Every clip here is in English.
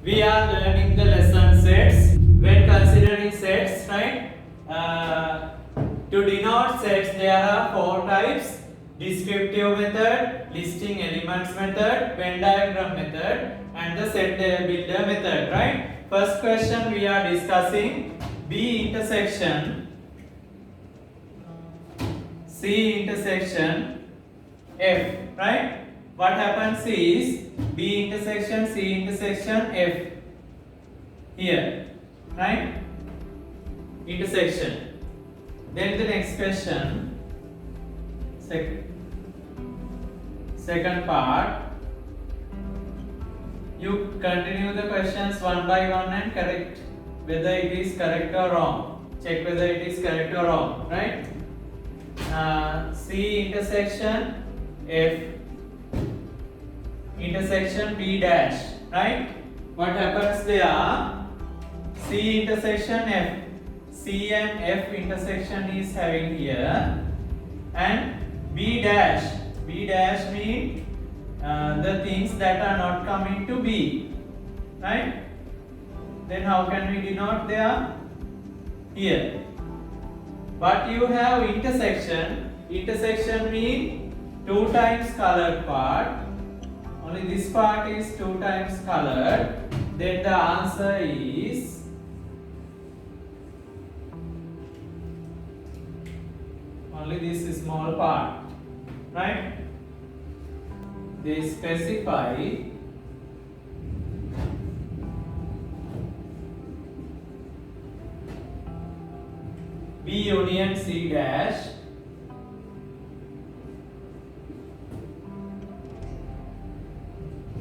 we are learning the lesson sets. When considering sets, right? To denote sets, there are four types: descriptive method, listing elements method, Venn diagram method, and the set builder method, right? First question we are discussing: B intersection C intersection F, right? What happens is B intersection C intersection F here, right? Intersection. Then the next question, second part. You continue the questions one by one and correct whether it is correct or wrong. Check whether it is correct or wrong, right? C intersection F intersection B dash, right? What happens there? C intersection F, C and F intersection is having here, and B dash mean the things that are not coming to B, right? Then how can we denote there? Here. But you have intersection mean 2 times colored part. Only this part is 2 times colored. Then the answer is only this small part, right? They specify B union C dash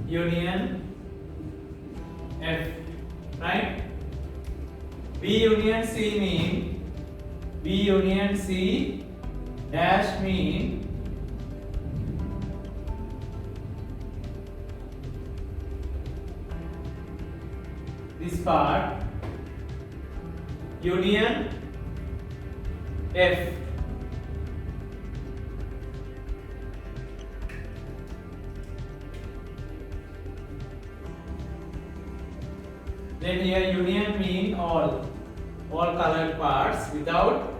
union F, right? B union C mean B union C dash mean this part union F. Then here union mean all colored parts without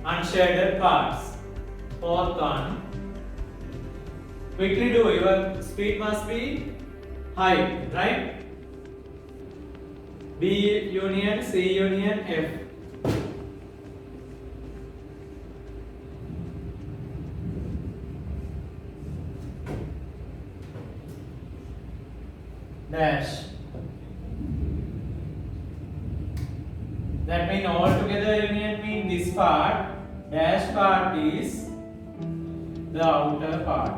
unshaded parts. Fourth one. Quickly do, your speed must be high, right? B union C union F. Dash. That means all together union mean this part. Dash part is the outer part.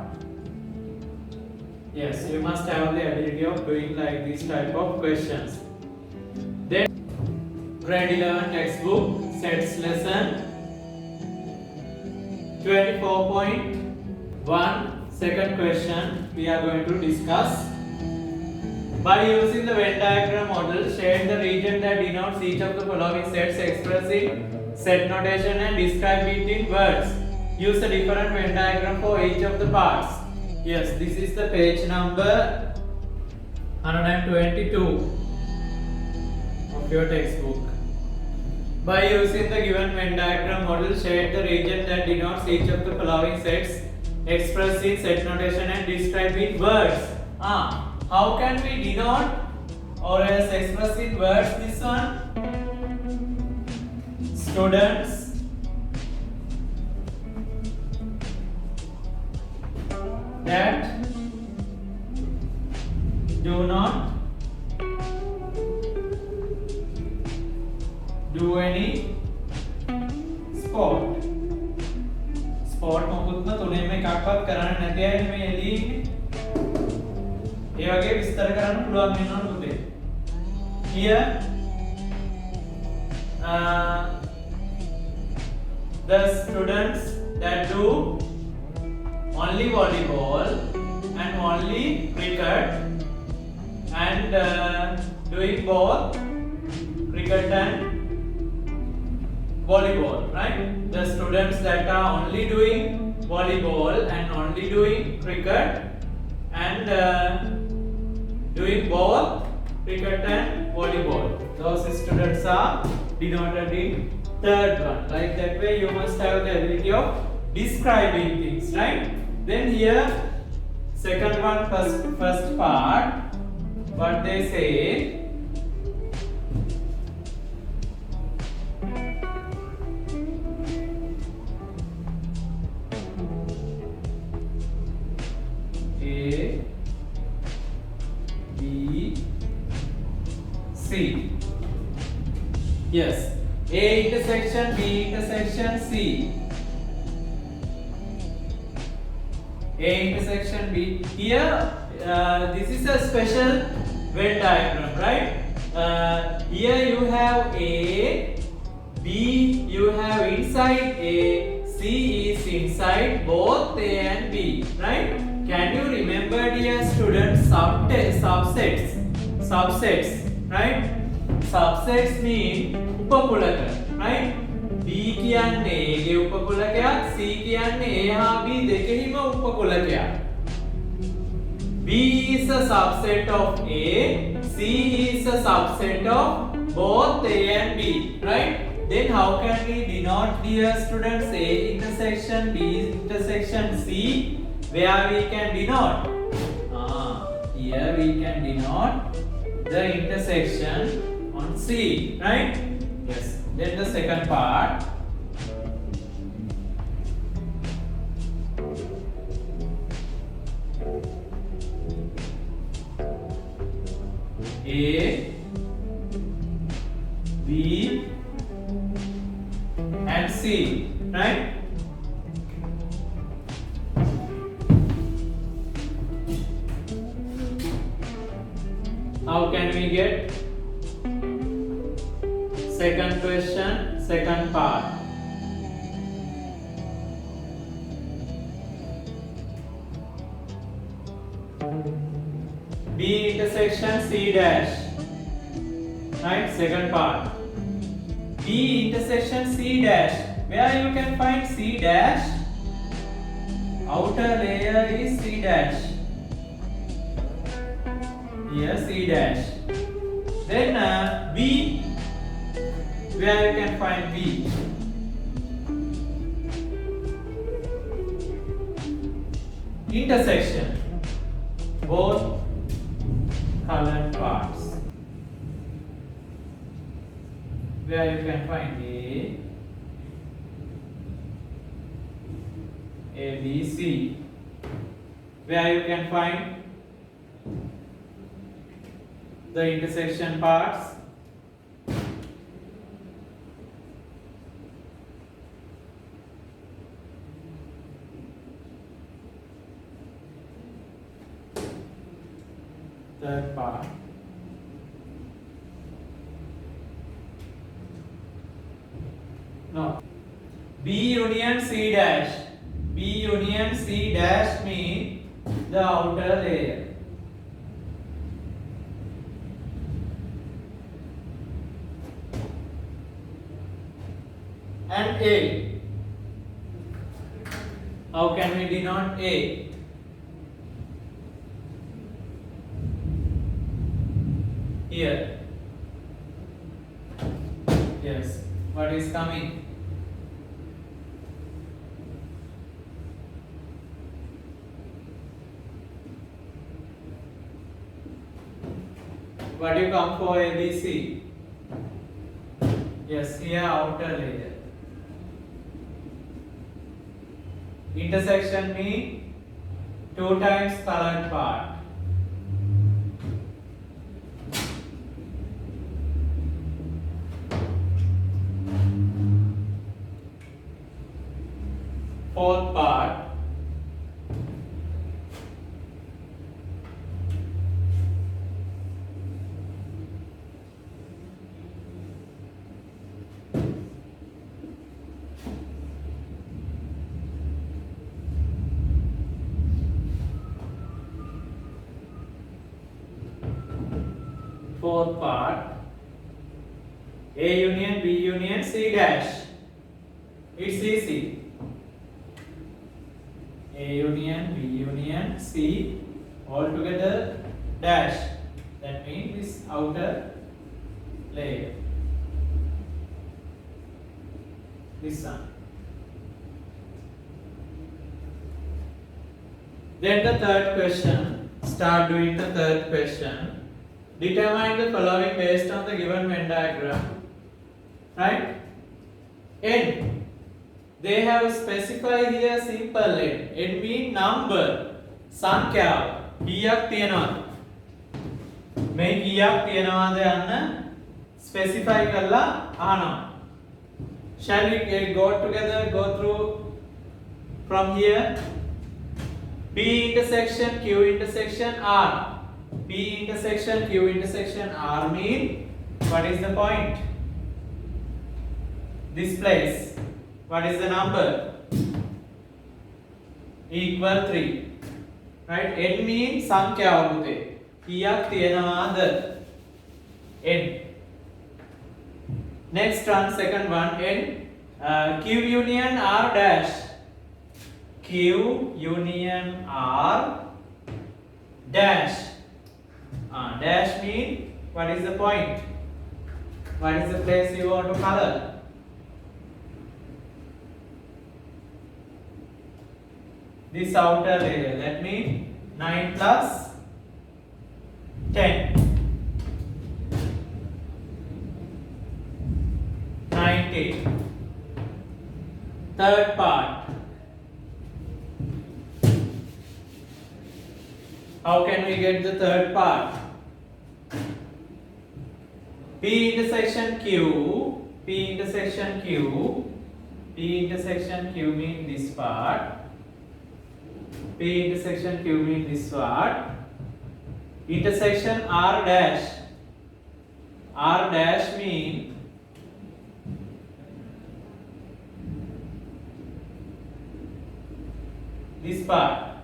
Yes, you must have the ability of doing like this type of questions. Then grade 11 textbook sets lesson 24.1 second question we are going to discuss. By using the Venn diagram model, shade the region that denotes each of the following sets, express in set notation and describe it in words. Use a different Venn diagram for each of the parts. Yes, this is the page number 122 of your textbook. By using the given Venn diagram model, shade the region that denotes each of the following sets, express in set notation and describe in words. How can we denote or else express in words this one? Students that do not do any sport. Sport මොකුත්ම තුනෙන්ම එකක්වත් කරන්නේ නැති අය මේ එළියේ ඉන්නේ. ඒ වගේ විස්තර කරන්න පුළුවන් වෙනවා පුතේ. Here the students that do only volleyball and only cricket and doing both cricket and volleyball, right? The students that are only doing volleyball and only doing cricket and doing both cricket and volleyball. Those students are denoted in third one. Like that way you must have the ability of describing things, right? Then here second one, first part, what they say, A, B, C. Yes, A intersection B intersection C. A intersection B. Here, this is a special Venn diagram, right? Here you have A, B, you have inside A, C is inside both A and B, right? Can you remember, dear students, subsets? Subsets, right? Subsets mean උපකුලක, right? B කියන්නේ A ගේ උපකුලකයක්, C කියන්නේ A හා B දෙකෙහිම උපකුලකයක්. B is a subset of A, C is a subset of both A and B, right? Then how can we denote, dear students, A intersection B intersection C? Where we can denote? Here we can denote the intersection on C, right? Yes. Then the second part. A, B, and C, right? How can we get second question, second part? B intersection C dash, right? Second part. B intersection C dash. Where you can find C dash? Outer layer is C dash. Here C dash. Then B. Where you can find B? Intersection. Both colored parts. Where you can find A, B, C. Where you can find the intersection parts. Third part. No. B union C dash. B union C dash mean the outer layer. And A. How can we denote A? Here. Yes. What is coming? What do you come for ABC? Yes, here outer layer. Intersection mean 2 times colored part. Fourth part. Fourth part. A union B union C dash. It's easy. A union B union C all together dash. That means this outer layer. This one. Then the third question. Start doing the third question. Determine the following based on the given Venn diagram. Right? N. They have specified here simple N. N means number. සංඛ්‍යාව. කීයක් තියෙනවද? මේ කීයක් තියෙනවද යන්න specify කරලා අහනවා. Shall we go together, go through from here? P intersection Q intersection R. P intersection Q intersection R mean what is the point? This place. What is the number? Equal 3. Right? N means සංඛ්‍යාව පුතේ. කීයක් තියෙනවද? N. Next one, second one, N. Q union R dash. Q union R dash. Dash mean what is the point? What is the place you want to color? This outer layer. That means 9 plus 10. 90. Third part. How can we get the third part? P intersection Q. P intersection Q. P intersection Q means this part. P intersection Q means this part. Intersection R dash. R dash means this part.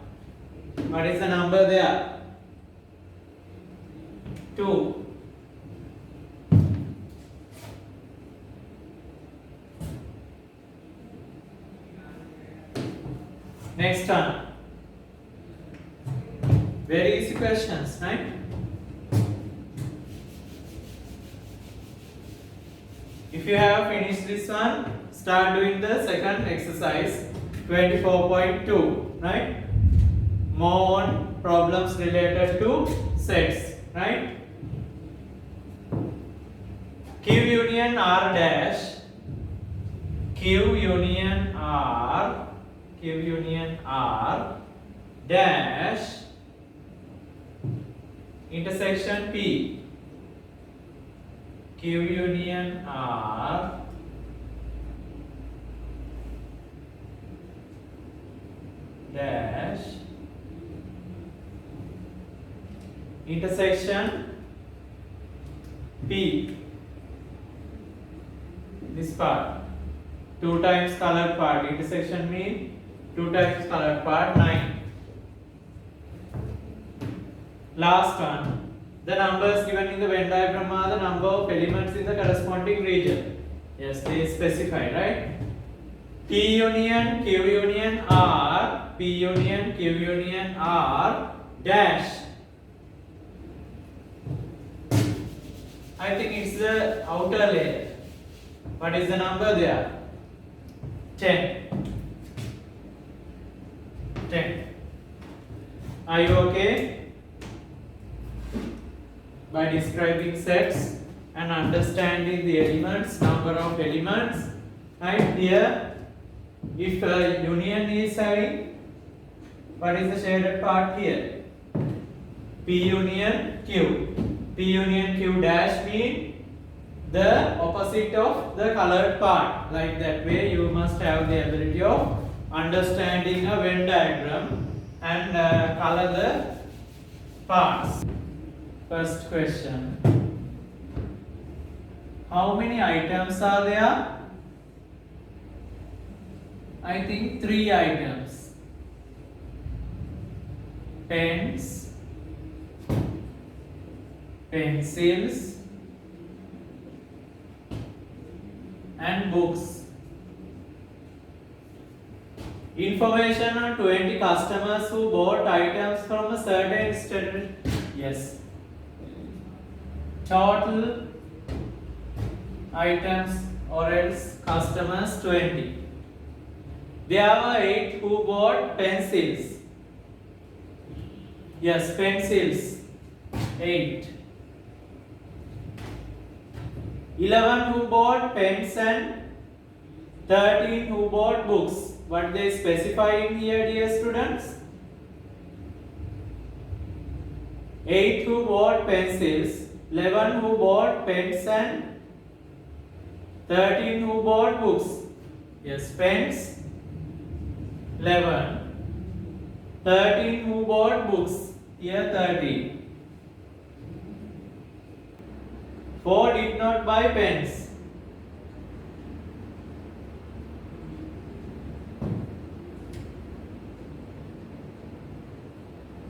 What is the number there? 2. Next one. Very easy questions, right? If you have finished this one, start doing the second exercise 24.2, right? More on problems related to sets, right? Q union R dash. Q union R. Q union R dash. Intersection P. Q union R dash intersection P. This part 2 times colored part. Intersection means 2 times colored part. 9. Last one. The numbers given in the Venn diagram are the number of elements in the corresponding region. Yes, they specify, right? P union Q union R. P union Q union R dash. I think it's the outer layer. What is the number there? 10. 10. Are you okay? By describing sets and understanding the elements, number of elements, right? Here, if a union is having, what is the shaded part here? P union Q. P union Q dash mean the opposite of the colored part. Like that way, you must have the ability of understanding a Venn diagram and color the parts. First question. How many items are there? I think 3 items. Pens, pencils, and books. Information on 20 customers who bought items from a certain establishment. Yes. Total items or else customers 20. There were 8 who bought pencils. Yes, pencils 8. 11 who bought pens and 13 who bought books. What they specify in here, dear students? 8 who bought pencils, 11 who bought pens and 13 who bought books. Yes, pens 11. 13 who bought books. Here 13. 4 did not buy pens.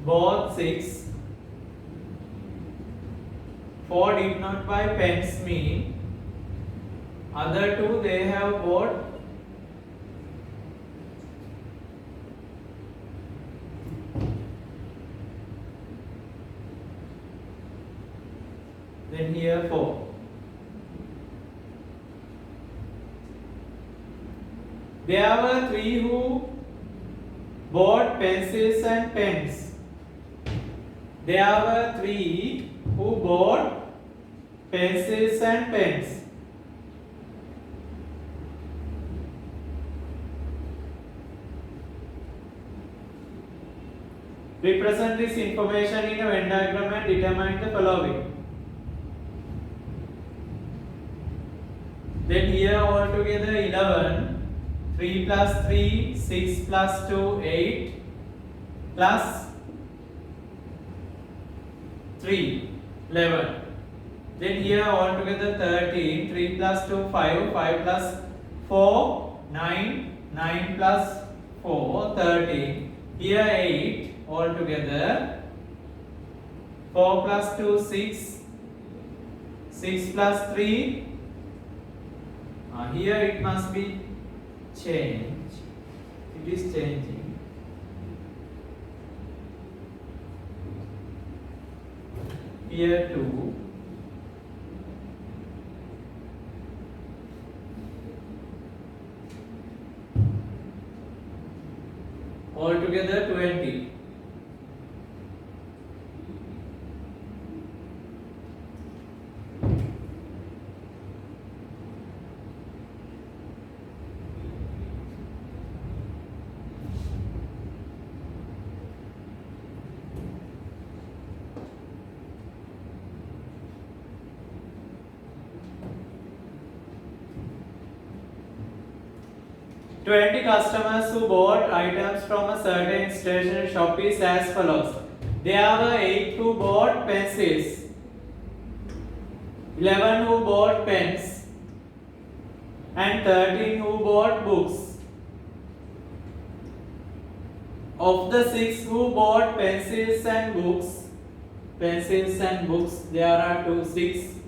Both 6. 4 did not buy pens mean other two they have bought then here 4. There were 3 who bought pencils and pens. There were 3 who bought pencils and pens. Represent this information in a Venn diagram and determine the following. Then here altogether 11, 3 plus 3, 6 plus 2, 8 plus 3, 11. Then here altogether 13, 3 plus 2, 5, 5 plus 4, 9, 9 plus 4, 13. Here 8 altogether, 4 plus 2, 6, 6 plus 3. Here it must be change. It is changing. Here 2. Altogether 20. Twenty customers who bought items from a certain stationery shop is as follows. There were 8 who bought pencils, 11 who bought pens, and 13 who bought books. Of the 6 who bought pencils and books, there are 6.